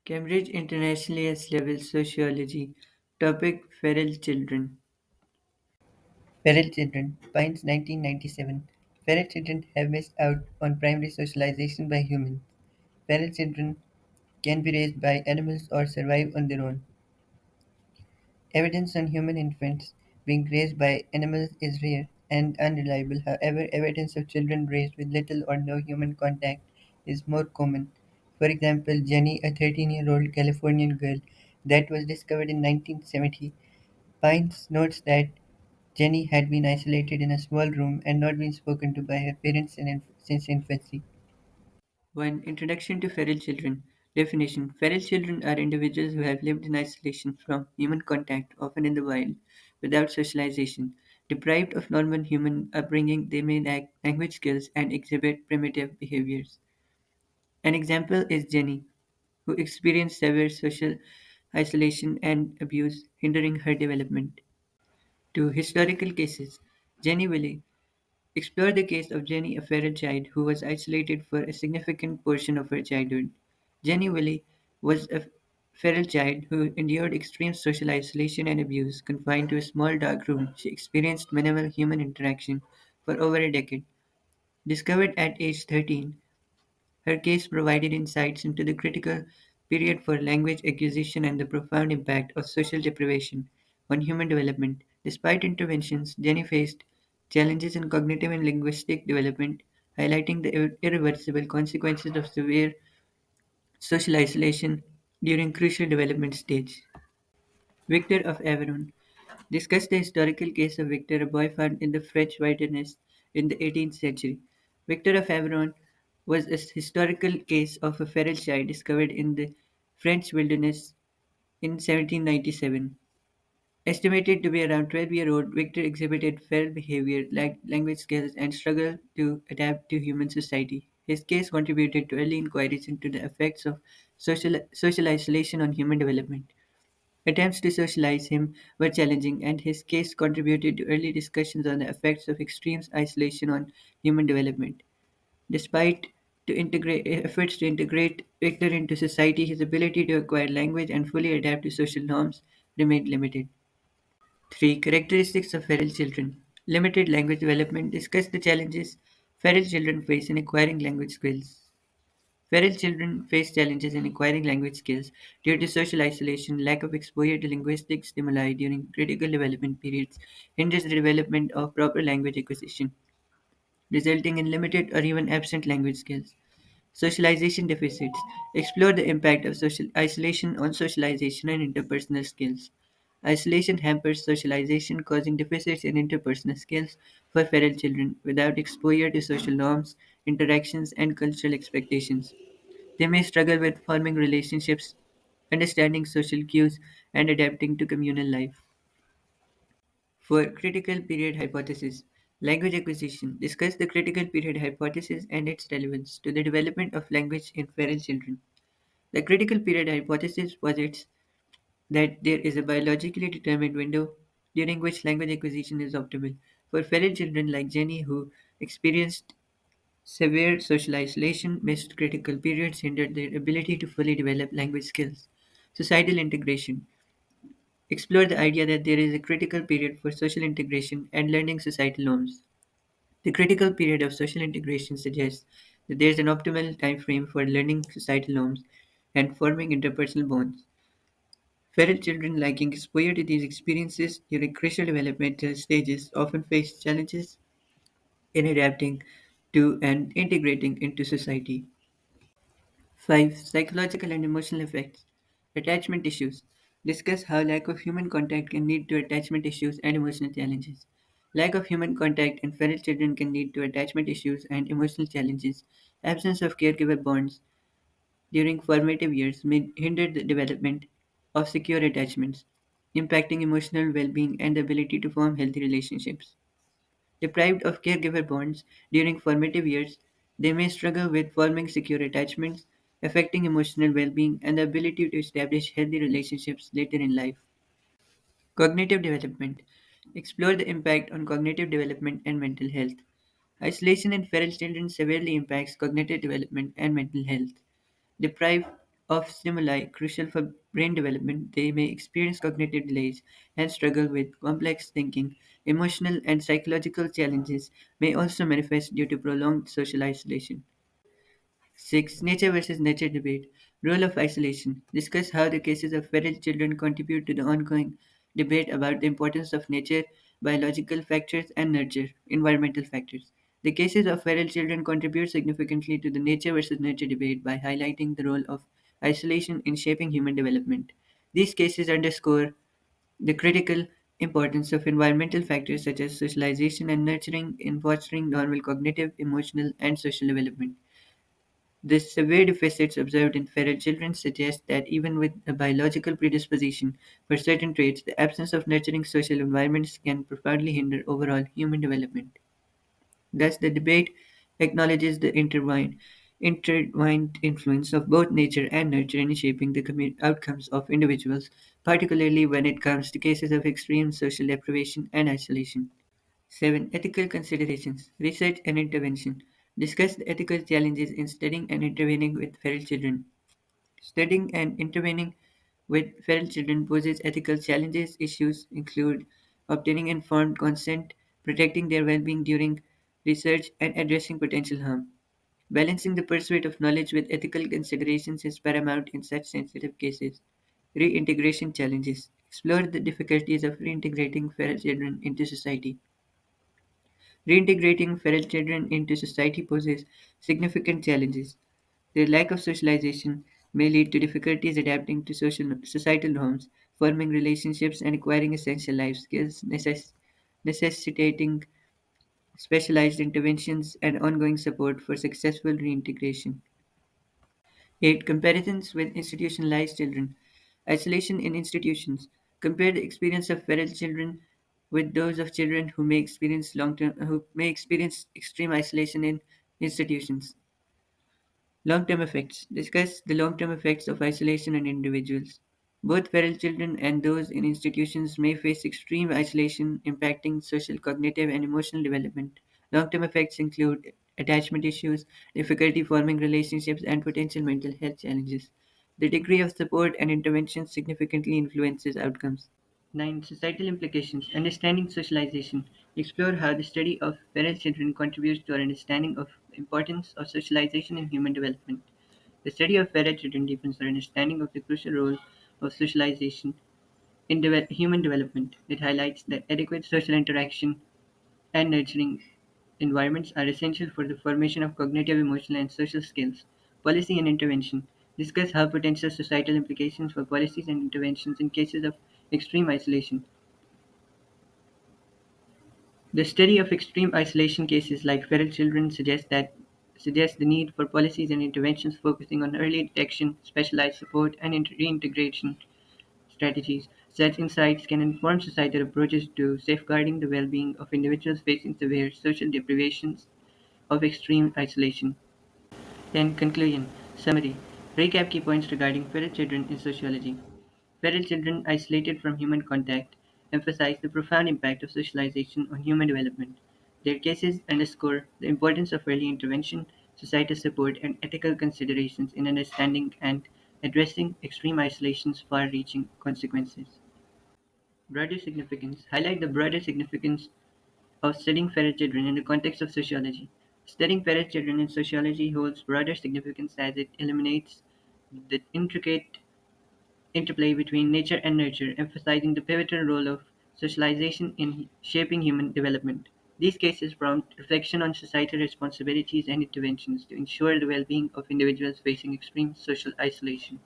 Cambridge International's Level Sociology. Topic Feral Children. Feral children, Pines 1997. Feral children have missed out on primary socialization by humans. Feral children can be raised by animals or survive on their own. Evidence on human infants being raised by animals is rare and unreliable. However, evidence of children raised with little or no human contact is more common. For example, Jenny, a 13-year-old Californian girl that was discovered in 1970, Pines notes that Jenny had been isolated in a small room and not been spoken to by her parents since infancy. 1. Introduction to Feral Children. Definition. Feral children are individuals who have lived in isolation from human contact, often in the wild, without socialization. Deprived of normal human upbringing, they may lack language skills and exhibit primitive behaviors. An example is Jenny, who experienced severe social isolation and abuse, hindering her development. 2. Historical cases. Jenny Willie. Explore the case of Jenny, a feral child who was isolated for a significant portion of her childhood. Jenny Willie was a feral child who endured extreme social isolation and abuse. Confined to a small dark room, she experienced minimal human interaction for over a decade. Discovered at age 13, her case provided insights into the critical period for language acquisition and the profound impact of social deprivation on human development. Despite interventions, Jenny faced challenges in cognitive and linguistic development, highlighting the irreversible consequences of severe social isolation during crucial development stage. Victor of Aveyron discussed the historical case of Victor, a boy found in the French wilderness in the 18th century. Victor of Aveyron was a historical case of a feral child discovered in the French wilderness in 1797. Estimated to be around 12-year-old, Victor exhibited feral behavior, lacked language skills, and struggled to adapt to human society. His case contributed to early inquiries into the effects of social isolation on human development. Attempts to socialize him were challenging, and his case contributed to early discussions on the effects of extreme isolation on human development. Despite efforts to integrate Victor into society, his ability to acquire language and fully adapt to social norms remained limited. 3. Characteristics of feral children. Limited language development. Discuss the challenges feral children face in acquiring language skills. Feral children face challenges in acquiring language skills due to social isolation, lack of exposure to linguistic stimuli during critical development periods, hinders the development of proper language acquisition, resulting in limited or even absent language skills. Socialization deficits. Explore the impact of social isolation on socialization and interpersonal skills. Isolation hampers socialization, causing deficits in interpersonal skills for feral children without exposure to social norms, interactions, and cultural expectations. They may struggle with forming relationships, understanding social cues, and adapting to communal life. For critical period hypothesis, language acquisition, discuss the critical period hypothesis and its relevance to the development of language in feral children. The critical period hypothesis posits that there is a biologically determined window during which language acquisition is optimal. For feral children like Jenny, who experienced severe social isolation, missed critical periods, hindered their ability to fully develop language skills. Societal integration. Explore the idea that there is a critical period for social integration and learning societal norms. The critical period of social integration suggests that there is an optimal time frame for learning societal norms and forming interpersonal bonds. Feral children lacking exposure to these experiences during crucial developmental stages often face challenges in adapting to and integrating into society. 5. Psychological and emotional effects. Attachment issues. Discuss how lack of human contact can lead to attachment issues and emotional challenges. Lack of human contact in feral children can lead to attachment issues and emotional challenges. Absence of caregiver bonds during formative years may hinder the development of secure attachments, impacting emotional well being and the ability to form healthy relationships. Deprived of caregiver bonds during formative years, they may struggle with forming secure attachments, affecting emotional well being and the ability to establish healthy relationships later in life. Cognitive development. Explore the impact on cognitive development and mental health. Isolation in feral children severely impacts cognitive development and mental health. Deprived of stimuli crucial for brain development, they may experience cognitive delays and struggle with complex thinking. Emotional and psychological challenges may also manifest due to prolonged social isolation. 6. Nature versus nurture debate. Role of isolation. Discuss how the cases of feral children contribute to the ongoing debate about the importance of nature, biological factors, and nurture, environmental factors. The cases of feral children contribute significantly to the nature versus nurture debate by highlighting the role of isolation in shaping human development. These cases underscore the critical importance of environmental factors such as socialization and nurturing in fostering normal cognitive, emotional, and social development. The severe deficits observed in feral children suggest that even with a biological predisposition for certain traits, the absence of nurturing social environments can profoundly hinder overall human development. Thus, the debate acknowledges the intertwined influence of both nature and nurture in shaping the outcomes of individuals, particularly when it comes to cases of extreme social deprivation and isolation. 7. Ethical considerations. Research and intervention. Discuss the ethical challenges in studying and intervening with feral children. Studying and intervening with feral children poses ethical challenges. Issues include obtaining informed consent, protecting their well being during research, and addressing potential harm. Balancing the pursuit of knowledge with ethical considerations is paramount in such sensitive cases. Reintegration challenges. Explore the difficulties of reintegrating feral children into society. Reintegrating feral children into society poses significant challenges. Their lack of socialization may lead to difficulties adapting to societal norms, forming relationships, and acquiring essential life skills, necessitating specialized interventions and ongoing support for successful reintegration. 8. Comparisons with institutionalized children. Isolation in institutions. Compare the experience of feral children with those of children who may experience extreme isolation in institutions. Long-term effects. Discuss the long-term effects of isolation on individuals. Both feral children and those in institutions may face extreme isolation, impacting social, cognitive, and emotional development. Long-term effects include attachment issues, difficulty forming relationships, and potential mental health challenges. The degree of support and intervention significantly influences outcomes. 9. Societal implications. Understanding socialization. Explore how the study of feral children contributes to our understanding of the importance of socialization in human development. The study of feral children deepens our understanding of the crucial role of socialization in human development. It highlights that adequate social interaction and nurturing environments are essential for the formation of cognitive, emotional, and social skills. Policy and intervention. Discuss how potential societal implications for policies and interventions in cases of extreme isolation. The study of extreme isolation cases like feral children suggests the need for policies and interventions focusing on early detection, specialized support, and reintegration strategies. Such insights can inform societal approaches to safeguarding the well-being of individuals facing severe social deprivations of extreme isolation. Then conclusion, summary. Recap key points regarding feral children in sociology. Feral children isolated from human contact emphasize the profound impact of socialization on human development. Their cases underscore the importance of early intervention, societal support, and ethical considerations in understanding and addressing extreme isolation's far-reaching consequences. Broader significance. Highlight the broader significance of studying feral children in the context of sociology. Studying feral children in sociology holds broader significance as it illuminates the intricate interplay between nature and nurture, emphasizing the pivotal role of socialization in shaping human development. These cases prompt reflection on societal responsibilities and interventions to ensure the well being of individuals facing extreme social isolation.